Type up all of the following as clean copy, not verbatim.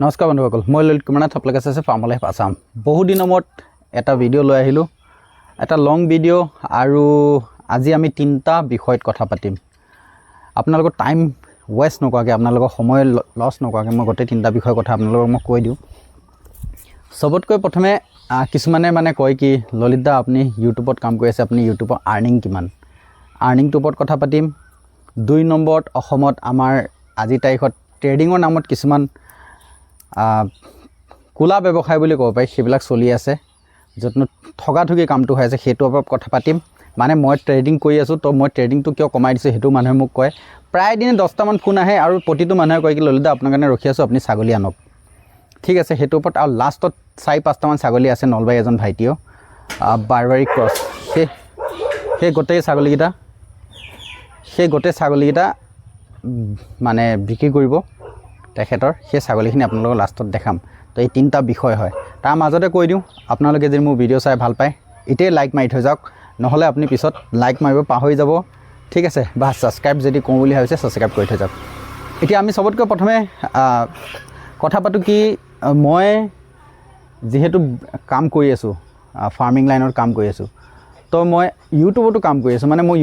নমস্কাৰ বন্ধুসকল, মই ললিত কুমাৰ নাথ, আপোনালোকে চাইছে ফাৰ্ম লাইফ আছাম। বহু দিনৰ মূৰত এটা ভিডিঅ' লৈ আহিলোঁ, এটা লং ভিডিঅ'। আৰু আজি আমি তিনিটা বিষয়ত কথা পাতিম। আপোনালোকৰ টাইম ৱেষ্ট নকৰাকৈ, আপোনালোকৰ সময় লছ নকৰাকৈ মই গোটেই তিনিটা বিষয়ৰ কথা আপোনালোকক মই কৈ দিওঁ। চবতকৈ প্ৰথমে কিছুমানে কয় কি ললিত দা আপুনি ইউটিউবত কাম কৰি আছে, আপুনি ইউটিউবৰ আৰ্নিং কিমান? আৰ্নিংটোৰ ওপৰত কথা পাতিম। 2 নম্বৰত অসমত আমাৰ আজিৰ তাৰিখত ট্ৰেডিঙৰ নামত কিছুমান কোলা ব্যৱসায় বুলি ক'ব পাৰি, সেইবিলাক চলি আছে, য'ত ঠগাঠগি কামটো হৈ আছে, সেইটোৰ ওপৰত কথা পাতিম। মই ট্ৰেডিং কৰি আছোঁ, তো মই ট্ৰেডিংটো কিয় কমাই দিছোঁ সেইটো মানুহে মোক কয়। প্ৰায় দিনে 10টামান ফোন আহে আৰু প্ৰতিটো মানুহে কয় কি ললিত দা আপোনাৰ কাৰণে ৰখি আছোঁ, আপুনি ছাগলী আনক। ঠিক আছে, সেইটোৰ ওপৰত। আৰু লাষ্টত 4-5টামান ছাগলী আছে নলবাৰী এজন ভাইটিও, বাৰবাৰী ক্ৰছ, সেই গোটেই ছাগলীকেইটা বিক্ৰী কৰিব তেখেতৰ। সেই ছাগলীখিনি আপোনালোকক লাষ্টত দেখাম। তো এই তিনিটা বিষয় হয়। তাৰ মাজতে কৈ দিওঁ, আপোনালোকে যদি মোৰ ভিডিঅ' চাই ভাল পায় এতিয়াই লাইক মাৰি থৈ যাওক, নহ'লে আপুনি পিছত লাইক মাৰিব পাহৰি যাব। ঠিক আছে, বা ছাবস্ক্ৰাইব যদি কৰোঁ বুলি ভাবিছে ছাবস্ক্ৰাইব কৰি থৈ যাওক। এতিয়া আমি চবতকৈ প্ৰথমে কথা পাতোঁ কি, মই যিহেতু কাম কৰি আছোঁ, ফাৰ্মিং লাইনত কাম কৰি আছোঁ, তো মই ইউটিউবতো কাম কৰি আছোঁ। মই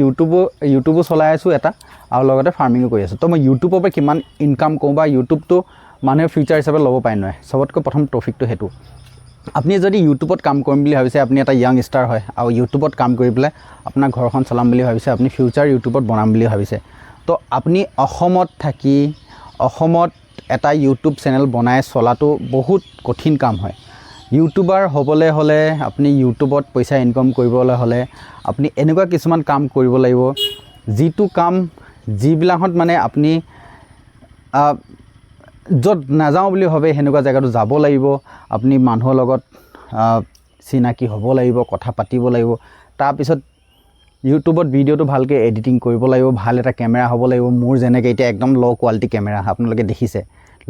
ইউটিউবো চলাই আছোঁ এটা, আৰু লগতে ফাৰ্মিঙো কৰি আছোঁ। তো মই ইউটিউবৰ পৰা কিমান ইনকাম কৰোঁ বা ইউটিউবটো মানুহে ফিউচাৰ হিচাপে ল'ব পাৰে নহয়, চবতকৈ প্ৰথম টপিকটো সেইটো। আপুনি যদি ইউটিউবত কাম কৰিম বুলি ভাবিছে, আপুনি এটা য়াং ষ্টাৰ হয় আৰু ইউটিউবত কাম কৰি পেলাই আপোনাৰ ঘৰখন চলাম বুলি ভাবিছে, আপুনি ফিউচাৰ ইউটিউবত বনাম বুলি ভাবিছে, তো আপুনি অসমত থাকি অসমত এটা ইউটিউব চেনেল বনাই চলাটো বহুত কঠিন কাম হয়। ইউটিউবাৰ হ'বলৈ হ'লে, আপুনি ইউটিউবত পইচা ইনকাম কৰিবলৈ হ'লে আপুনি এনেকুৱা কিছুমান কাম কৰিব লাগিব, যিবিলাকত আপুনি য'ত নাযাওঁ বুলি ভাবে সেনেকুৱা জেগাটো যাব লাগিব। আপুনি মানুহৰ লগত চিনাকি হ'ব লাগিব, কথা পাতিব লাগিব। তাৰপিছত ইউটিউবত ভিডিঅ'টো ভালকৈ এডিটিং কৰিব লাগিব, ভাল এটা কেমেৰা হ'ব লাগিব। মোৰ যেনেকৈ এতিয়া একদম ল' কোৱালিটি কেমেৰা আপোনালোকে দেখিছে,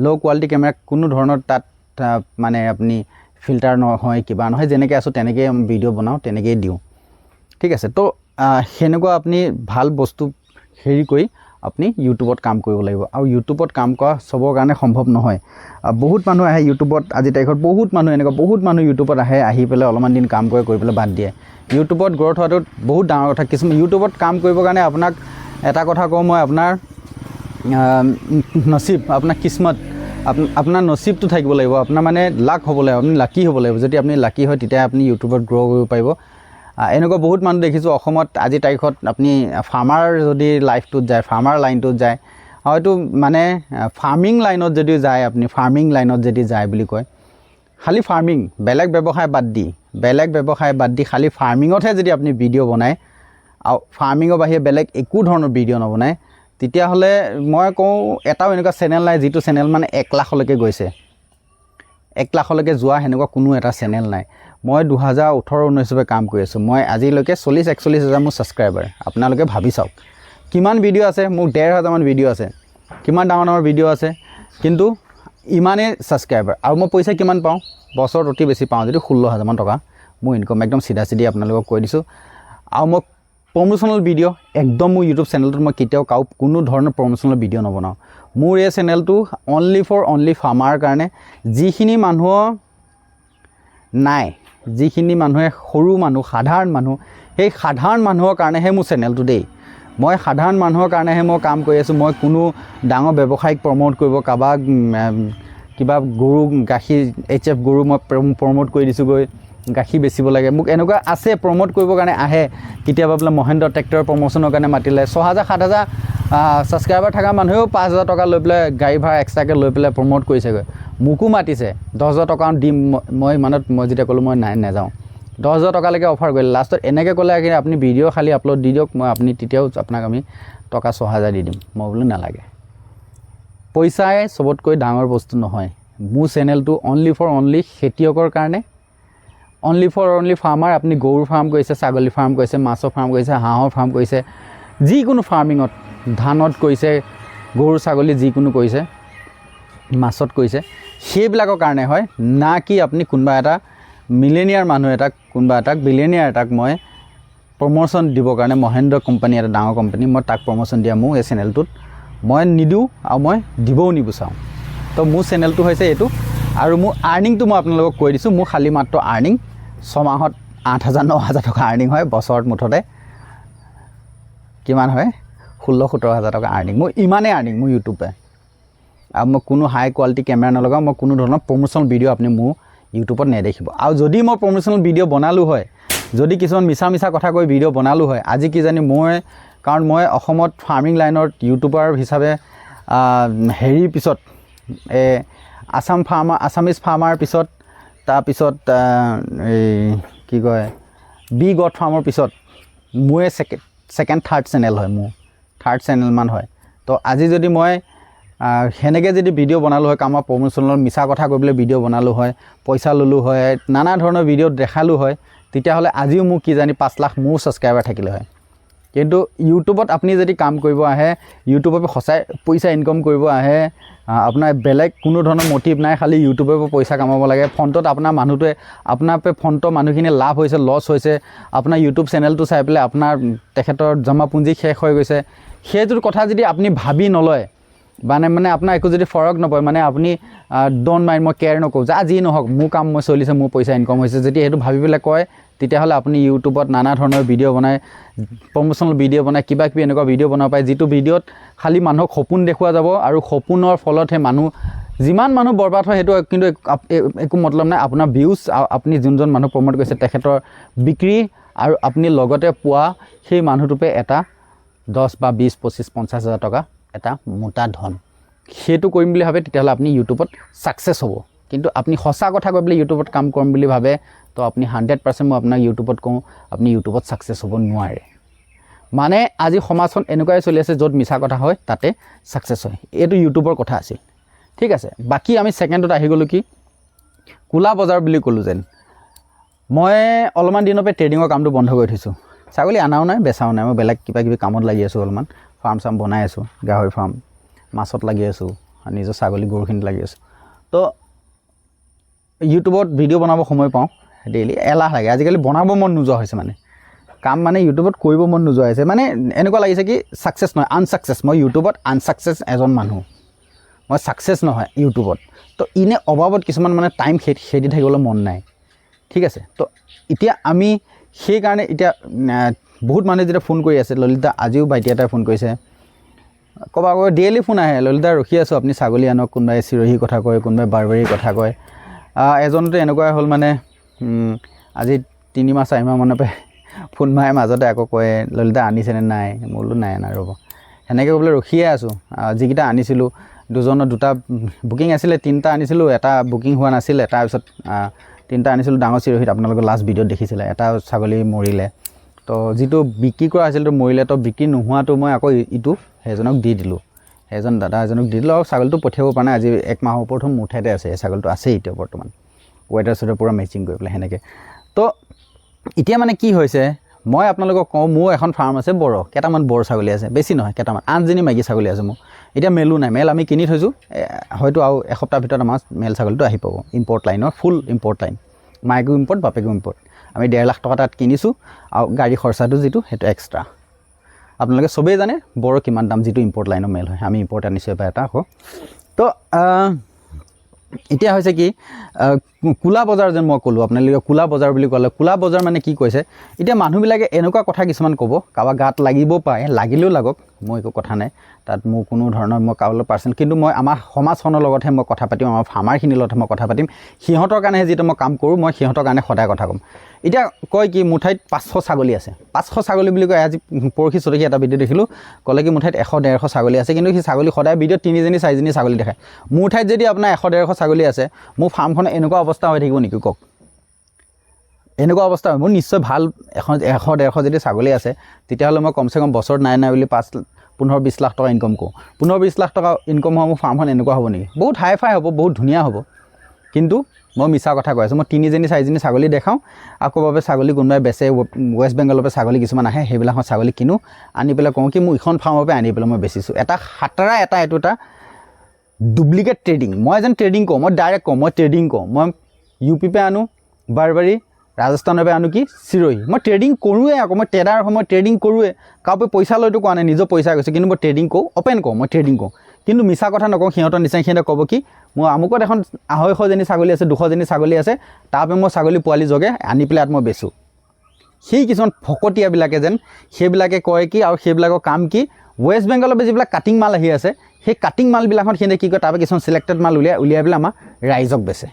ল' কোৱালিটি কেমেৰা, কোনো ধৰণৰ তাত আপুনি ফিল্টাৰ নহয়, কিবা নহয়, যেনেকৈ আছোঁ তেনেকৈয়ে ভিডিঅ' বনাওঁ, তেনেকৈয়ে দিওঁ। ঠিক আছে, তো সেনেকুৱা আপুনি ভাল বস্তু হেৰি কৰি আপুনি ইউটিউবত কাম কৰিব লাগিব। আৰু ইউটিউবত কাম কৰা চবৰ কাৰণে সম্ভৱ নহয়। বহুত মানুহ আহে ইউটিউবত, আজিৰ তাৰিখত বহুত মানুহ ইউটিউবত আহি পেলাই অলপমান দিন কাম কৰি পেলাই বাদ দিয়ে। ইউটিউবত গ্ৰ'থ হোৱাটো বহুত ডাঙৰ কথা। কিছুমান ইউটিউবত কাম কৰিবৰ কাৰণে আপোনাক এটা কথা কওঁ মই, আপোনাৰ নচিব, আপোনাৰ কিসমত, আপোনাৰ নচিবটো থাকিব লাগিব, আপোনাৰ লাক হ'ব লাগিব, আপুনি লাকি হ'ব লাগিব। যদি আপুনি লাকি হয় তেতিয়া আপুনি ইউটিউবত গ্ৰ' কৰিব পাৰিব। এনেকুৱা বহুত মানুহ দেখিছোঁ অসমত আজিৰ তাৰিখত। আপুনি ফাৰ্মাৰ যদি লাইফটোত যায়, ফাৰ্মাৰ লাইনটোত যায়, হয়তো ফাৰ্মিং লাইনত যদি যায়, আপুনি ফাৰ্মিং লাইনত যদি যায় বুলি কয়, খালি ফাৰ্মিং, বেলেগ ব্যৱসায় বাদ দি খালি ফাৰ্মিঙতহে যদি আপুনি ভিডিঅ' বনায় আৰু ফাৰ্মিঙৰ বাহিৰে বেলেগ একো ধৰণৰ ভিডিঅ' নবনায়, তেতিয়াহ'লে মই কওঁ এটাও এনেকুৱা চেনেল নাই যিটো চেনেল 1 লাখলৈকে গৈছে। 1 লাখলৈকে যোৱা সেনেকুৱা কোনো এটা চেনেল নাই। মই 2018-19 পৰা কাম কৰি আছোঁ। মই আজিলৈকে 40-41 হাজাৰ মোৰ ছাবস্ক্ৰাইবাৰ। আপোনালোকে ভাবি চাওক কিমান ভিডিঅ' আছে, মোৰ 1,500মান ভিডিঅ' আছে, কিমান ডাঙৰ ভিডিঅ' আছে, কিন্তু ইমানেই ছাবস্ক্ৰাইবাৰ। আৰু মই পইচা কিমান পাওঁ, বছৰত অতি বেছি পাওঁ যদি 16,000মান টকা মোৰ ইনকম, একদম চিধা আপোনালোকক কৈ দিছোঁ। আৰু মই প্ৰমোচনেল ভিডিঅ' একদম মোৰ ইউটিউব চেনেলটোত মই কেতিয়াও কোনো ধৰণৰ প্ৰমোচনেল ভিডিঅ' নবনাওঁ। মোৰ এই চেনেলটো অনলি ফাৰ্মাৰ কাৰণে, যিখিনি মানুহৰ নাই, যিখিনি মানুহে সৰু মানুহ, সাধাৰণ মানুহ, সেই সাধাৰণ মানুহৰ কাৰণেহে মোৰ চেনেলটো দেই। মই সাধাৰণ মানুহৰ কাৰণেহে মই কাম কৰি আছোঁ। মই কোনো ডাঙৰ ব্যৱসায়িক প্ৰমোট কৰিব, কাৰোবাক কিবা গৰু গাখীৰ HF গৰু মই প্ৰমোট কৰি দিছোঁগৈ, গাখীৰ বেচিব লাগে, মোক এনেকুৱা আছে প্ৰমোট কৰিবৰ কাৰণে আহে। কেতিয়াবা বোলে মহেন্দ্ৰ ট্ৰেক্টৰৰ প্ৰমোচনৰ কাৰণে মাতিলে, 6,000-7,000 ছাবস্ক্ৰাইবাৰ থকা মানুহেও 5,000 টকা লৈ পেলাই গাড়ী ভাড়া এক্সট্ৰাকৈ লৈ পেলাই প্ৰমোট কৰিছেগৈ। মোকো মাতিছে, 10,000 টকা দিম মই মই যেতিয়া ক'লোঁ মই নাযাওঁ, 10,000 টকালৈকে অফাৰ কৰিলে। লাষ্টত এনেকৈ ক'লে কি আপুনি ভিডিঅ' খালি আপলোড দি দিয়ক, তেতিয়াও আপোনাক আমি টকা 6,000 দি দিম। মই বোলো নালাগে, পইচাই চবতকৈ ডাঙৰ বস্তু নহয়। মোৰ চেনেলটো অনলি খেতিয়কৰ কাৰণে, অনলি ফাৰ্মাৰ। আপুনি গৰুৰ ফাৰ্ম কৰিছে, ছাগলী ফাৰ্ম কৰিছে, মাছৰ ফাৰ্ম কৰিছে, হাঁহৰ ফাৰ্ম কৰিছে, যিকোনো ফাৰ্মিঙত, ধানত কৰিছে, গৰু ছাগলী যিকোনো কৰিছে, মাছত কৰিছে, সেইবিলাকৰ কাৰণে হয়। না কি আপুনি কোনোবা এটা মিলেনিয়াৰ মানুহ এটাক, কোনোবা এটাক বিলিয়নিয়াৰ এটাক মই প্ৰমোশ্যন দিবৰ কাৰণে, মহেন্দ্ৰ কোম্পানী এটা ডাঙৰ কোম্পানী, মই তাক প্ৰমোশ্যন দিয়া মোৰ এই চেনেলটোত মই নিদিওঁ আৰু মই দিবও নিবিচাৰোঁ। তো মোৰ চেনেলটো হৈছে এইটো আৰু মোৰ আৰ্নিংটো মই আপোনালোকক কৈ দিছোঁ মোৰ খালী মাত্ৰ আৰ্নিং 6 মাহত 8,000 9,000 টকা আৰ্নিং হয় বছৰত মুঠতে কিমান হয় 16-17,000 টকা আৰ্নিং মোৰ ইমানেই আৰ্নিং মোৰ ইউটিউবে আৰু মই কোনো হাই কোৱালিটি কেমেৰা নলগাওঁ মই কোনো ধৰণৰ প্ৰমোশ্যনেল ভিডিঅ' আপুনি মোৰ ইউটিউবত নেদেখিব আৰু যদি মই প্ৰমোশ্যনেল ভিডিঅ' বনালোঁ হয় যদি কিছুমান মিছা কথা কৈ ভিডিঅ' বনালোঁ হয় আজি কিজানি মই কাৰণ মই অসমত ফাৰ্মিং লাইনত ইউটিউবাৰ হিচাপে হেৰিৰ পিছত আছামিজ ফাৰ্মাৰ পিছত তাৰপিছত এই কি কয় বি গড ফাৰ্মৰ পিছত মোৰে ছেকেণ্ড থাৰ্ড চেনেল হয় মোৰ থাৰ্ড চেনেলমান হয় তো আজি যদি মই সেনেকৈ যদি ভিডিঅ' বনালোঁ হয় কামৰ প্ৰমোশ্যনেল মিছা কথা কৈ পেলাই ভিডিঅ' বনালোঁ হয় পইচা ল'লোঁ হয় নানা ধৰণৰ ভিডিঅ'ত দেখালোঁ হয় তেতিয়াহ'লে আজিও মোক কিজানি 5 লাখ মোৰ ছাবস্ক্ৰাইবাৰ থাকিলে হয় কিন্তু ইউটিউবত আপুনি যদি কাম কৰিব আহে ইউটিউবৰ পৰা সঁচাই পইচা ইনকাম কৰিব আহে আপোনাৰ বেলেগ কোনো ধৰণৰ মটিভ নাই খালি ইউটিউবৰ পৰা পইচা কামাব লাগে ফ্ৰণ্টত আপোনাৰ মানুহটোৱে আপোনাৰ ফ্ৰণ্টৰ মানুহখিনি লাভ হৈছে লছ হৈছে আপোনাৰ ইউটিউব চেনেলটো চাই পেলাই আপোনাৰ তেখেতৰ জমা পুঁজি শেষ হৈ গৈছে সেইটোৰ কথা যদি আপুনি ভাবি নলয় মানে আপোনাৰ একো যদি ফৰক নপৰে মানে আপুনি ডোণ্ট মাইণ্ড মই কেয়াৰ নকৰোঁ যে যি নহওক মোৰ কাম মই চলিছে মোৰ পইচা ইনকাম হৈছে যদি সেইটো ভাবি পেলাই কয় তেতিয়াহ'লে আপুনি ইউটিউবত নানা ধৰণৰ ভিডিঅ' বনাই প্ৰমোশ্যনেল ভিডিঅ' বনাই কিবা কিবি এনেকুৱা ভিডিঅ' বনাব পাৰে যিটো ভিডিঅ'ত খালি মানুহক সপোন দেখুওৱা যাব আৰু সপোনৰ ফলতহে মানুহ যিমান মানুহ বৰবাদ হয় সেইটো কিন্তু একো মতলব নাই আপোনাৰ ভিউজ আপুনি যোনজন মানুহ প্ৰমোট কৰিছে তেখেতৰ বিক্ৰী আৰু আপুনি লগতে পোৱা সেই মানুহটোপে এটা 10 বা 20 25 50,000 টকা এটা মোটা ধন সেইটো কৰিম বুলি ভাবে তেতিয়াহ'লে আপুনি ইউটিউবত ছাকচেছ হ'ব কিন্তু আপুনি সঁচা কথা কৈ পেলাই ইউটিউবত কাম কৰিম বুলি ভাবে তো আপুনি 100% মই আপোনাক ইউটিউবত কওঁ আপুনি ইউটিউবত ছাকচেছ হ'ব নোৱাৰে মানে আজি সমাজখন এনেকুৱাই চলি আছে য'ত মিছা কথা হয় তাতে ছাকচেছ হয় এইটো ইউটিউবৰ কথা আছিল ঠিক আছে বাকী আমি ছেকেণ্ডত আহি গ'লোঁ কি কোলা বজাৰ বুলি ক'লোঁ যেন মই অলপমান দিনৰ পৰা ট্ৰেডিঙৰ কামটো বন্ধ কৰি থৈছোঁ ছাগলী আনাও নাই বেচাও নাই মই বেলেগ কিবা কিবি কামত লাগি আছোঁ অলপমান ফাৰ্ম চাৰ্ম বনাই আছোঁ গাহৰি ফাৰ্ম মাছত লাগি আছোঁ নিজৰ ছাগলী গৰুখিনিত লাগি আছোঁ তো ইউটিউবত ভিডিঅ' বনাব সময় পাওঁ ডেইলি এলাহ লাগে আজিকালি বনাব মন নোযোৱা হৈছে মানে কাম মানে ইউটিউবত কৰিব মন নোযোৱা হৈছে মানে এনেকুৱা লাগিছে কি ছাকচেছ নহয় আনছাকচেছ মই ইউটিউবত আনছাকচেছ এজন মানুহ মই ছাকচেছ নহয় ইউটিউবত তো ইনে অভাৱত কিছুমান মানে টাইম খেদি থাকিবলৈ মন নাই ঠিক আছে তো এতিয়া আমি সেইকাৰণে এতিয়া বহুত মানুহে যেতিয়া ফোন কৰি আছে ললিতা আজিও ভাইটি এটাই ফোন কৰিছে ক'বা ডেইলি ফোন আহে ললিতা ৰখি আছোঁ আপুনি ছাগলী আনক কোনোবাই চিৰহীৰ কথা কয় কোনোবাই বাৰবাৰীৰ কথা কয় এজনতো এনেকুৱাই হ'ল মানে আজি 3 মাহ 4 মাহ মানৰ পৰা ফোন মাৰে মাজতে আকৌ কয় ললিতা আনিছেনে নাই মই বোলো নাই ৰ'ব সেনেকৈ বোলে ৰখিয়ে আছোঁ যিকেইটা আনিছিলোঁ দুটা বুকিং আছিলে 3টা আনিছিলোঁ এটা বুকিং হোৱা নাছিলে তাৰপিছত 3টা আনিছিলোঁ ডাঙৰ চিৰহীত আপোনালোকৰ লাষ্ট ভিডিঅ'ত দেখিছিলে এটা ছাগলী মৰিলে তো যিটো বিক্ৰী কৰা আছিল তো মৰিলে তো বিক্ৰী নোহোৱাটো মই আকৌ ইটো সেইজনক দি দিলোঁ সেইজন দাদা এজনক দি দিলোঁ আৰু ছাগলীটো পঠিয়াব পৰা নাই আজি 1 মাহৰ ওপৰত মোৰ ঠাইতে আছে এই ছাগলীটো আছেই এতিয়া বৰ্তমান ৱেটাৰ চুৱেটাৰ পূৰা মেচিং কৰি পেলাই সেনেকৈ তো এতিয়া মানে কি হৈছে মই আপোনালোকক কওঁ মোৰ এখন ফাৰ্ম আছে কেইটামান বৰ ছাগলী আছে বেছি নহয় কেইটামান 8জনী মাইকী ছাগলী আছে মোৰ এতিয়া মেলো নাই মেল আমি কিনি থৈছোঁ হয়তো আৰু এসপ্তাহ ভিতৰত আমাৰ মেল ছাগলীটো আহি পাব ইম্পৰ্ট লাইনৰ ফুল ইম্পৰ্ট লাইন মাইকো ইম্পৰ্ট বাপেকো ইম্পৰ্ট আমি 1.5 লাখ টকা তাত কিনিছোঁ আৰু গাড়ী খৰচাটো যিটো সেইটো এক্সট্ৰা আপোনালোকে চবেই জানে বৰ কিমান দাম যিটো ইম্পৰ্ট লাইনৰ মেল হয় আমি ইম্পৰ্ট আনিছোঁ এবাৰ এটা আকৌ তো এতিয়া হৈছে কি কোলা বজাৰ যেন মই ক'লোঁ আপোনালোকে কোলা বজাৰ বুলি ক'লে কোলা বজাৰ মানে কি কৈছে এতিয়া মানুহবিলাকে এনেকুৱা কথা কিছুমান ক'ব কাৰোবাৰ গাত লাগিব পাৰে লাগিলেও লাগক মই একো কথা নাই তাত মোৰ কোনো ধৰণৰ মই কাৰোবাৰ পাৰ্চন কিন্তু মই আমাৰ সমাজখনৰ লগতহে মই কথা পাতিম আমাৰ ফাৰ্মাৰখিনিৰ লগতহে মই কথা পাতিম সিহঁতৰ কাৰণেহে যিটো মই কাম কৰোঁ মই সিহঁতৰ কাৰণে সদায় কথা ক'ম এতিয়া কয় কি মোৰ ঠাইত 500 ছাগলী আছে 500 ছাগলী বুলি কয় আজি পৰহি চৰহি এটা ভিডিঅ' দেখিলোঁ ক'লে কি মোৰ ঠাইত 100-150 ছাগলী আছে কিন্তু সেই ছাগলী সদায় ভিডিঅ'ত 3জনী 4জনী ছাগলী দেখায় মোৰ ঠাইত যদি আপোনাৰ 100-150 ছাগলী আছে মোৰ ফাৰ্মখন এনেকুৱা অৱস্থা হৈ থাকিব নেকি কওক এনেকুৱা অৱস্থা হয় মোৰ নিশ্চয় ভাল 100-150 যদি ছাগলী আছে তেতিয়াহ'লে মই কমচে কম বছৰত নাই বুলি 15-20 লাখ টকা ইনকম কৰোঁ 15-20 লাখ টকা ইনকম হোৱা মোৰ ফাৰ্মখন এনেকুৱা হ'ব নেকি বহুত হাই ফাই হ'ব বহুত ধুনীয়া হ'ব কিন্তু মই মিছা কথা কৈ আছোঁ মই 3জনী 4জনী ছাগলী দেখাওঁ আকৌ বাবে ছাগলী কোনোবাই বেচে ৱেষ্ট বেংগলৰ পৰা ছাগলী কিছুমান আহে সেইবিলাকত ছাগলী কিনো আনি পেলাই কওঁ কি মোৰ ইখন ফাৰ্মৰ পৰা আনি পেলাই মই বেচিছোঁ এটা খাতৰা এইটো এটা ডুপ্লিকেট ট্ৰেডিং মই যেন ট্ৰেডিং কৰোঁ মই ডাইৰেক্ট কওঁ মই ট্ৰেডিং কৰোঁ মই ইউ পি পৰা আনো বাৰবাৰী ৰাজস্থানৰ পৰা আনো কি চিৰহি। মই ট্ৰেডিং কৰোঁৱে, আকৌ মই ট্ৰেডাৰ হয়, মই ট্ৰেডিং কৰোঁৱে, কাৰোপৰা পইচা লৈতো কোৱা নাই, নিজৰ পইচা গৈছে, কিন্তু মই ট্ৰেডিং কৰোঁ, অ'পেন কৰোঁ, মই ট্ৰেডিং কৰোঁ। কিন্তু মিছা কথা নকওঁ, সিহঁতৰ নিচিনা। সিহঁতে ক'ব কি মোৰ আমুকত এখন 250জনী ছাগলী আছে, 200জনী ছাগলী আছে, তাৰপৰা মই ছাগলী পোৱালি জগে আনি পেলাই ইয়াত মই বেচোঁ। সেই কিছুমান ফকতীয়াবিলাকে যেন সেইবিলাকে কয় কি, আৰু সেইবিলাকৰ কাম কি, ৱেষ্ট বেংগলৰ যিবিলাক কাটিং মাল আহি আছে, সেই কাটিং মালবিলাকত সিহঁতে কি কয়, তাৰপৰা কিছুমান চিলেক্টেড মাল উলিয়াই পেলাই আমাৰ ৰাইজক বেচে,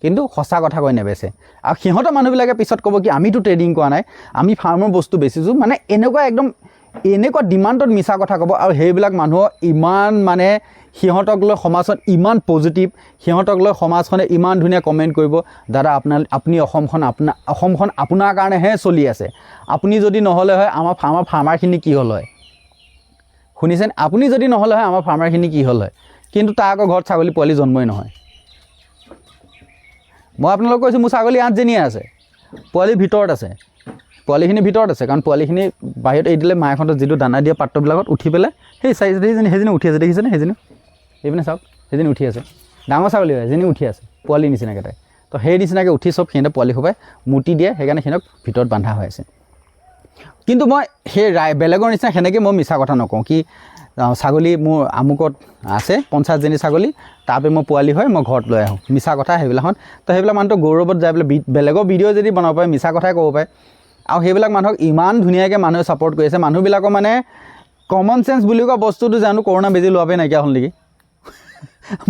কিন্তু সঁচা কথা কৈ নেবেচে। আৰু সিহঁতৰ মানুহবিলাকে পিছত ক'ব কি আমিতো ট্ৰেডিং কৰা নাই, আমি ফাৰ্মৰ বস্তু বেচিছোঁ, মানে এনেকুৱা ডিমাণ্ডত মিছা কথা ক'ব। আৰু সেইবিলাক মানুহৰ ইমান মানে সিহঁতক লৈ সমাজখন ইমান পজিটিভ, সিহঁতক লৈ সমাজখনে ইমান ধুনীয়া কমেণ্ট কৰিব, দাদা আপুনি অসমখন আপোনাৰ কাৰণেহে চলি আছে, আপুনি যদি নহ'লে হয় আমাৰ ফাৰ্মাৰখিনি কি হ'ল হয়, শুনিছেনে? আপুনি যদি নহ'লে হয় আমাৰ ফাৰ্মাৰখিনি কি হ'ল হয়, কিন্তু তাৰ আকৌ ঘৰত ছাগলী পোৱালি জন্মই নহয়। মই আপোনালোকক কৈছোঁ মোৰ ছাগলী 8জনীয়ে আছে, পোৱালি ভিতৰত আছে, পোৱালিখিনি ভিতৰত আছে, কাৰণ পোৱালিখিনি বাহিৰত এৰি দিলে মাকহঁতৰ যিটো দানা দিয়া পাত্ৰবিলাকত উঠি পেলাই সেই সেইজনী উঠি আছে, দেখিছেনে? সেইপিনে চাওক, সেইজনী উঠি আছে, ডাঙৰ ছাগলী হয়, সেইজনী উঠি আছে, পোৱালি নিচিনাকৈ তাই। তো সেই নিচিনাকৈ উঠি চব সিহঁতে পোৱালি সোপাই মুতি দিয়ে, সেইকাৰণে সিহঁতক ভিতৰত বন্ধা হৈ আছে। কিন্তু মই সেই বেলেগৰ নিচিনা সেনেকৈ মই মিছা কথা নকওঁ কি ছাগলী মোৰ আমুকত আছে 50জনী ছাগলী, তাৰপৰা মই পোৱালি হয় মই ঘৰত লৈ আহোঁ, মিছা কথা সেইবিলাকত। তো সেইবিলাক মানুহটো গৌৰৱত যাই পেলাই বেলেগৰ ভিডিঅ' যদি বনাব পাৰে, মিছা কথাই ক'ব পাৰে। আৰু সেইবিলাক মানুহক ইমান ধুনীয়াকৈ মানুহে ছাপোৰ্ট কৰি আছে। মানুহবিলাকৰ মানে কমন চেঞ্চ বুলি কোৱা বস্তুটো জানো কৰোণা বেজি লোৱাপে নাইকিয়া হ'ল নেকি?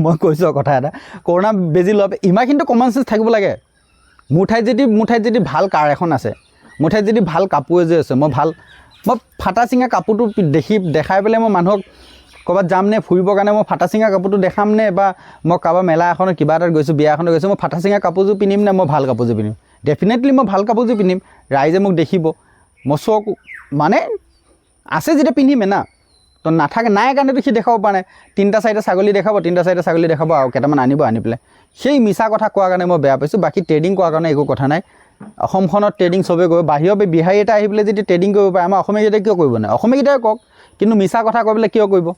মই কৈছোঁ কথা এটা, কৰোণা বেজি লোৱাপে ইমানখিনিতো কমন চেঞ্চ থাকিব লাগে। মোৰ ঠাইত যদি ভাল কাৰ এখন আছে, মোৰ ঠাইত যদি ভাল কাপোৰ এযোৰ আছে, মই ফাটা চিঙা কাপোৰটো দেখাই পেলাই মই মানুহক ক'ৰবাত যাম নে ফুৰিবৰ কাৰণে মই ফাটা চিঙা কাপোৰটো দেখাম নে, বা মই কাৰোবাৰ মেলা এখনত কিবা এটাত গৈছোঁ, বিয়া এখনত গৈছোঁ, মই ফাটা চিঙা কাপোৰযোৰ পিন্ধিম নে মই ভাল কাপোৰযোৰ পিন্ধিম? ডেফিনেটলি মই ভাল কাপোৰযোৰ পিন্ধিম, ৰাইজে মোক দেখিব, মই চক মানে আছে যেতিয়া পিন্ধিমে না। তো নাথাকে নাই কাৰণেতো সি দেখাব পৰা নাই। 3-4টা ছাগলী দেখাব, 3-4টা ছাগলী দেখাব, আৰু কেইটামান আনি পেলাই সেই মিছা কথা কোৱাৰ কাৰণে মই বেয়া পাইছোঁ। বাকী ট্ৰেডিং কৰাৰ কাৰণে একো কথা নাই। অসমখনত ট্ৰেডিং চবেই কৰিব, বাহিৰৰ বিহাৰী এটা আহি পেলাই যদি ট্ৰেডিং কৰিব পাৰে, আমাৰ অসমীয়াকেইটাই কিয় কৰিব নাই? অসমীয়াকেইটাই কওক, কিন্তু মিছা কথা কৈ পেলাই কিয় কৰিব?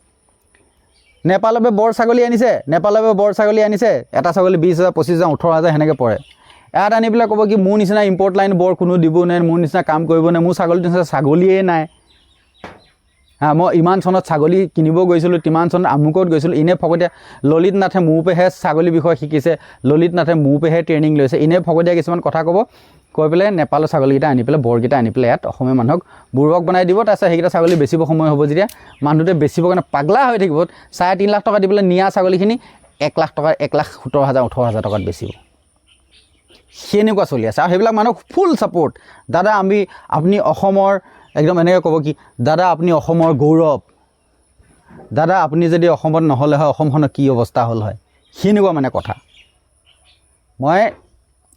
নেপালৰ পৰা বৰ ছাগলী আনিছে, এটা ছাগলী 20,000, 25,000, 18,000 সেনেকৈ পৰে। ইয়াত আনি পেলাই ক'ব কি মোৰ নিচিনা ইম্পৰ্ট লাইন বৰ কোনো দিব নাই, মোৰ নিচিনা কাম কৰিব নাই, মোৰ ছাগলীটো নিচিনা ছাগলীয়ে নাই। মই ইমান চনত ছাগলী কিনিব গৈছিলোঁ, তিমান চনত আমুকত গৈছিলোঁ, এনেই ফকতীয়া ললিত নাথে মোৰ পৰাহে ছাগলীৰ বিষয়ে শিকিছে, ললিত নাথে মোৰ পৰাহে ট্ৰেইনিং লৈছে, এনেই ফকতীয়া কিছুমান কথা কৈ পেলাই নেপালৰ ছাগলীকেইটা আনি পেলাই বৰকেইটা আনি পেলাই ইয়াত অসমীয়া মানুহক বুৰ্বক বনাই দিব। তাৰপিছত সেইকেইটা ছাগলী বেচিব সময় হ'ব যেতিয়া মানুহটোৱে বেচিবৰ কাৰণে পাগলা হৈ থাকিব, 3.5 লাখ টকা দি পেলাই নিয়া ছাগলীখিনি 1 লাখ টকা, 1,17,000, 18,000 টকাত বেচিব। সেনেকুৱা চলি আছে। আৰু সেইবিলাক মানুহক ফুল ছাপোৰ্ট, দাদা আপুনি অসমৰ একদম এনেকৈ ক'ব কি দাদা আপুনি অসমৰ গৌৰৱ, দাদা আপুনি যদি অসমত নহ'লে হয় অসমখনৰ কি অৱস্থা হ'ল হয়, সেনেকুৱা মানে কথা।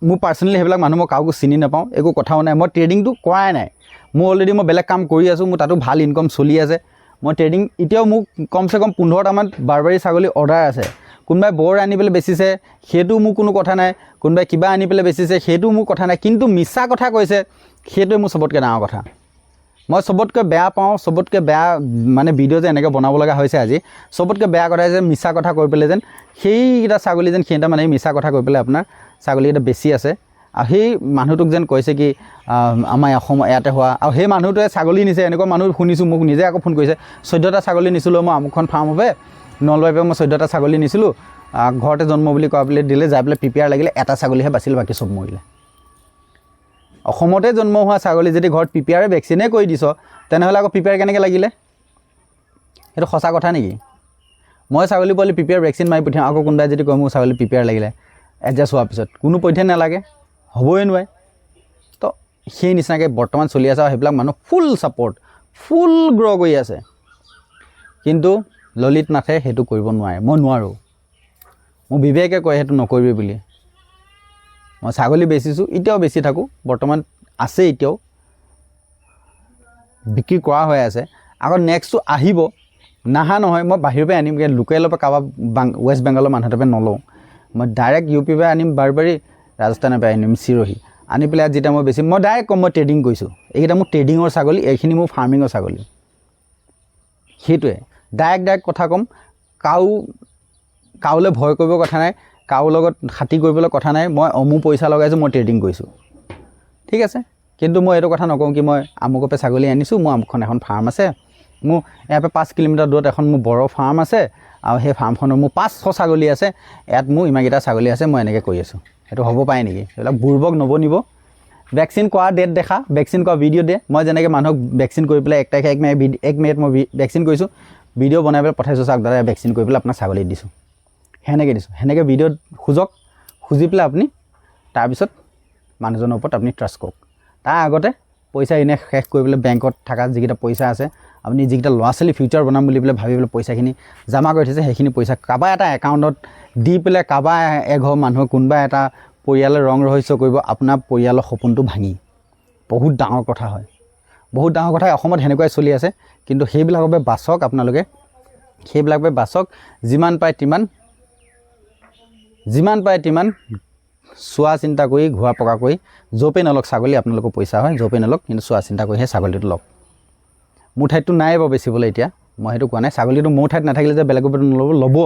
মোৰ পাৰ্চনেলি সেইবিলাক মানুহ মই কাকো চিনি নাপাওঁ, একো কথাও নাই। মই ট্ৰেডিংটো কৰাই নাই, মই অলৰেডি বেলেগ কাম কৰি আছোঁ, মোৰ তাতো ভাল ইনকম চলি আছে। মই ট্ৰেডিং এতিয়াও মোক কমচে কম 15টামান বাৰবাৰী ছাগলী অৰ্ডাৰ আছে। কোনোবাই বৰ আনি পেলাই বেচিছে, সেইটো মোৰ কোনো কথা নাই, কোনোবাই কিবা আনি পেলাই বেচিছে, সেইটো মোৰ কথা নাই, কিন্তু মিছা কথা কৈছে সেইটোৱে মোৰ চবতকৈ ডাঙৰ কথা। মই চবতকৈ বেয়া পাওঁ, চবতকৈ বেয়া মানে ভিডিঅ' যে এনেকৈ বনাব লগা হৈছে আজি, চবতকৈ বেয়া কথা যে মিছা কথা কৈ পেলাই যেন সেইকেইটা ছাগলী যেন সিহঁতে মানে মিছা কথা কৈ পেলাই আপোনাৰ ছাগলীকেইটা বেছি আছে। আৰু সেই মানুহটোক যেন কৈছে কি আমাৰ অসমৰ ইয়াতে হোৱা, আৰু সেই মানুহটোৱে ছাগলী নিছে, এনেকুৱা মানুহ শুনিছোঁ, মোক নিজে আকৌ ফোন কৰিছে, 14টা ছাগলী নিছিলোঁ মই আমুকখন ফাৰ্ম হবে নলবাৰীৰ পৰা, মই 14টা ছাগলী নিছিলোঁ, ঘৰতে জন্ম বুলি কোৱা পেলাই দিলে, যাই পেলাই PPR লাগিলে, এটা ছাগলীহে বাচিল, বাকী চব মৰিলে। অসমতে জন্ম হোৱা ছাগলী যদি ঘৰত PPR ভেকচিনে কৰি দিছ, তেনেহ'লে আকৌ PPR কেনেকৈ লাগিলে? সেইটো সঁচা কথা নেকি? মই ছাগলী পোৱালি PPR ভেকচিন মাৰি পঠিয়াওঁ, আকৌ কোনোবাই যদি কয় মোৰ ছাগলী PPR লাগিলে এডজাষ্ট হোৱাৰ পিছত, কোনো পধ্যে নালাগে, হ'বই নোৱাৰে। তো সেই নিচিনাকৈ বৰ্তমান চলি আছে। আৰু সেইবিলাক মানুহ ফুল ছাপোৰ্ট, ফুল গ্ৰ' কৰি আছে, কিন্তু ললিত নাথে সেইটো কৰিব নোৱাৰে। মই নোৱাৰোঁ, মোৰ বিবেকে কয় সেইটো নকৰিবি বুলি। মই ছাগলী বেচিছোঁ, এতিয়াও বেচি থাকোঁ, বৰ্তমান আছে, এতিয়াও বিক্ৰী কৰা হৈ আছে। আকৌ নেক্সটটো আহিব, নাহা নহয়, মই বাহিৰৰ পৰা আনিম, লোকেলৰ পৰা কাৰোবাৰ ৱেষ্ট বেংগলৰ মানুহ এটাৰ পৰা নলওঁ, মই ডাইৰেক্ট UP পৰা আনিম, বাৰবাৰী, ৰাজস্থানৰ পৰা আনিম চিৰহি, আনি পেলাই যেতিয়া মই বেচিম, মই ডাইৰেক্ট ক'ম মই ট্ৰেডিং কৰিছোঁ, এইকেইটা মোৰ ট্ৰেডিঙৰ ছাগলী, এইখিনি মোৰ ফাৰ্মিঙৰ ছাগলী। সেইটোৱে ডাইৰেক্ট কথা ক'ম। কাৰোলৈ ভয় কৰিব কথা নাই, কাৰো লগত খাতি কৰিবলৈ কথা নাই। মই মোৰ পইচা লগাইছোঁ, মই ট্ৰেডিং কৰিছোঁ। ঠিক আছে। কিন্তু মই এইটো কথা নকওঁ কি মই আমুকৰ পৰা ছাগলী আনিছোঁ, মোৰ আমুকখন এখন ফাৰ্ম আছে, মোৰ ইয়াৰ পৰা 5 কিলোমিটাৰ দূৰত এখন মোৰ বড়ো ফাৰ্ম আছে আৰু সেই ফাৰ্মখনৰ মোৰ 500 ছাগলী আছে, ইয়াত মোৰ ইমানকেইটা ছাগলী আছে, মই এনেকৈ কৰি আছোঁ। সেইটো হ'ব পাৰে নেকি? সেইবিলাক বুৰ্বক নবনিব। ভেকচিন কৰা ডেট দেখা, ভেকচিন কৰা ভিডিঅ' দিয়ে। মই যেনেকৈ মানুহক ভেকচিন কৰি পেলাই 1 তাৰিখে 1 মে'ত মই ভেকচিন কৰিছোঁ, ভিডিঅ' বনাই পেলাই পঠাইছোঁ, চাওক দাদা ভেকচিন কৰি পেলাই আপোনাৰ ছাগলীক দিছোঁ, সেনেকৈ দিছোঁ। সেনেকৈ ভিডিঅ'ত খুজক, খুজি পেলাই আপুনি তাৰপিছত মানুহজনৰ ওপৰত আপুনি ট্ৰাষ্ট কৰক। তাৰ আগতে পইচা এনেই শেষ কৰি পেলাই বেংকত থকা যিকেইটা পইচা আছে, আপুনি যিকেইটা ল'ৰা ছোৱালী ফিউচাৰ বনাম বুলি পেলাই ভাবি পেলাই পইচাখিনি জমা কৰি থৈছে, সেইখিনি পইচা কাৰোবাৰ এটা একাউণ্টত দি পেলাই কাৰোবাৰ এঘৰ মানুহৰ কোনোবা এটা পৰিয়ালে ৰং ৰহস্য কৰিব আপোনাৰ পৰিয়ালৰ সপোনটো ভাঙি। বহুত ডাঙৰ কথা হয়, বহুত ডাঙৰ কথা। অসমত সেনেকুৱাই চলি আছে। কিন্তু সেইবিলাকৰ পৰা বাচক আপোনালোকে, সেইবিলাকৰ পৰা বাচক। যিমান পাৰে তিমান চোৱা চিন্তা কৰি, ঘূৰা পকা কৰি, য'পে নলওক ছাগলী আপোনালোকৰ পইচা হয়, য'পে নলওক, কিন্তু চোৱা চিন্তা কৰি সেই ছাগলীটো লওক। মোৰ ঠাইততো নাই বাৰু বেচিবলৈ এতিয়া, মই সেইটো কোৱা নাই। ছাগলীটো মোৰ ঠাইত নাথাকিলে যে বেলেগৰ পৰা নল'ব, ল'ব,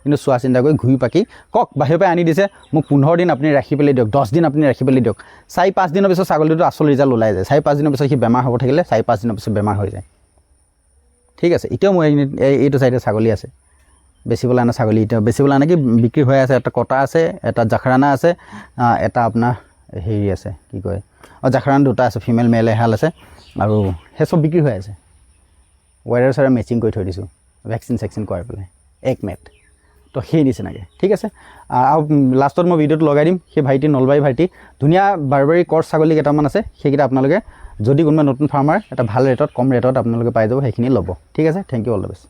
কিন্তু চোৱা চিন্তা কৰি ঘূৰি পাকি কওক। বাহিৰৰ পৰা আনি দিছে মোক 15 দিন আপুনি ৰাখি পেলাই দিয়ক, 10 দিন আপুনি ৰাখি পেলাই দিয়ক। 4-5 দিনৰ পিছত ছাগলীটো আচল ৰিজাল্ট ওলাই যায়। 4-5 দিনৰ পিছত সি বেমাৰ হ'ব থাকিলে 4-5 দিনৰ পিছত বেমাৰ হৈ যায়। ঠিক আছে। এতিয়াও মোৰ এইটো চাইডে ছাগলী আছে, বেচিবলৈ আনা ছাগলী এতিয়া বেচিবলৈ আনা কি বিক্ৰী হৈ আছে। এটা কটা আছে, এটা জাখৰানা আছে, এটা আপোনাৰ হেৰি আছে, কি কয়, জাখৰানা 2টা আছে, ফিমেল মেল এহাল আছে, আৰু সেই চব বিক্ৰী হৈ আছে। ৱায়াৰ চাৰে মেচিং কৰি থৈ দিছোঁ ভেকচিন চেকচিন কৰাই পেলাই 1 মে'ত। তো সেই নিচিনাকৈ ঠিক আছে। আৰু লাষ্টত মই ভিডিঅ'টো লগাই দিম। সেই ভাইটি নলবাৰী ভাইটি ধুনীয়া বাৰবাৰী কৰ্চ ছাগলী কেইটামান আছে, সেইকেইটা আপোনালোকে যদি কোনোবা নতুন ফাৰ্মাৰ এটা ভাল ৰেটত, কম ৰেটত আপোনালোকে পাই যাব, সেইখিনি ল'ব। ঠিক আছে। Thank you, all the best.